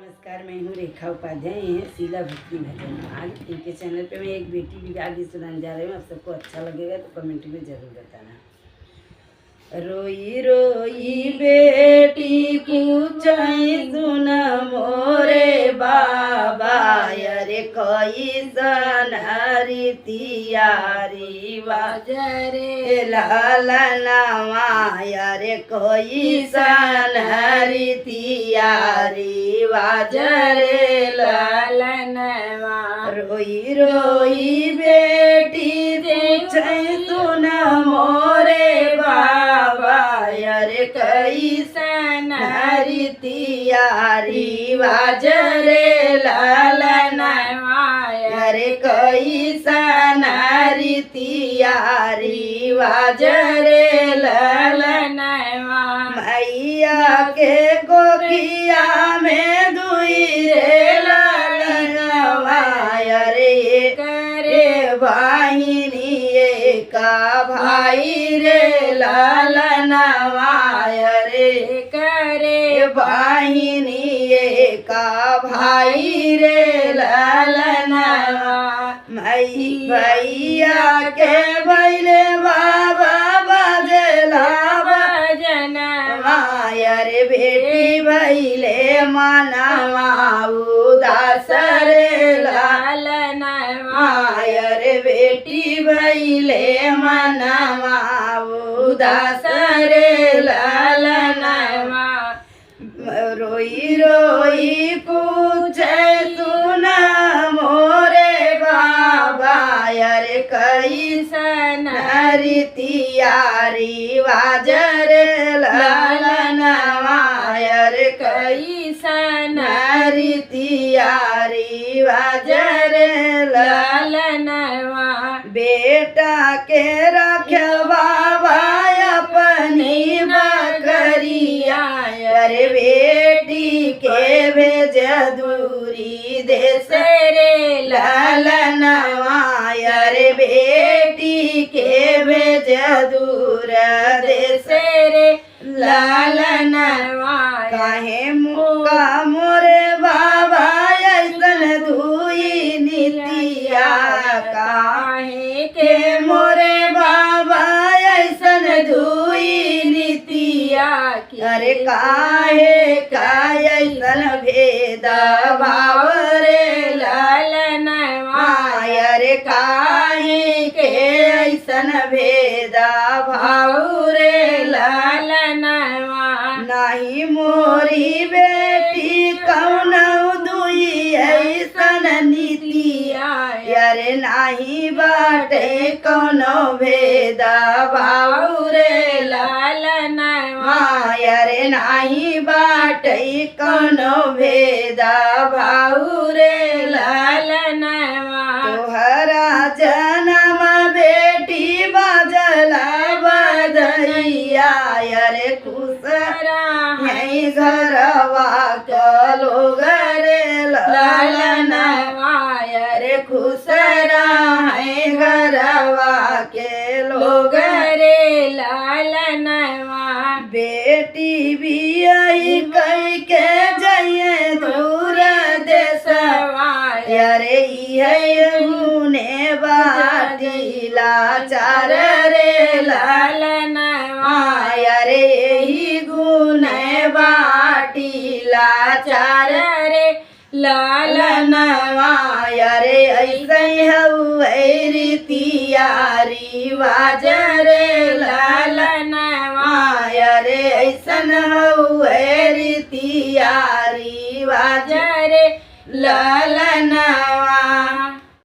नमस्कार, मैं हूँ रेखा उपाध्याय। ये है शीला भक्ति भजन। आज इनके चैनल पे मैं एक बेटी भी गा के सुनाने जा रही हूँ। आप सबको अच्छा लगेगा तो कमेंट में ज़रूर बताना। रोई रोई बेटी पूछई सुन मोरे बाबा, अरे कोई सन रीतियारी बाजरे लालनवा, अरे कोई सन रीतियारी बाजरे लालनवा। रोई रोई बेटी पूछई सुन मोरे बाबा, अरे कैसन रीतियारी बाजरे लालनवा, अरे कैसन रीतियारी बाजरे लालनवा। मैया के कोखिया में दुई रे लालनवा, अरे करे वाहिनी का भाई रे लालनवा, अरे करे वाहिनी का भाई रे लालनवा। मई भैया के बैले बाबा बजला भजनवा, अरे बेटी भैले मनवा उदास रे लालनवा, अरे बेटी भैले मनवा उदास रे लालनवा। रोई रोई पूछे सुन मोरे बाबा, अरे कैसन रीतियारी बाजरे लालनवा, अरे कैसन रीतियारी बाजरे लालनवा। बेटा के रखवा अपनी बकरिया, अरे बेटी के भेज दूरी देश रे लालनवा, अरे बेटी के भेज दूर देश रे लालनवा। काहे मुका मोरे बाबा ऐसन धुई नीतिया, काहे के मोरे बाबा ऐसन धुई नीतिया, अरे काहे का ऐसन भेद भाव रे लालनवा, अरे काहे के ऐसन भेद भाव रे लालनवा। नहीं मोरी बेटी कौन दुई ऐसन नीतिया, अरे नाही बाटे कौनो भेद भाव रे लालनवा, अरे नाही बाटे कौनो भेद भाव रे लालनवा। तोहरा जन्म बेटी बजला बधैया, अरे खुश है घरवा के लोग रे लालनवा, अरे खुश है घरवा के लोग रे लालनवा। बेटी भी आई कई के जइए दूर देशवा, अरे ये गुने बाटी लाचार रे लालनवा, अरे यही गुने बाटी लाचार रे लालनवा। अरे ऐसे हउए रीतियारी बाजरे लालनवा, अरे ऐसन हउए रीतियारी बाजरे लालनवा।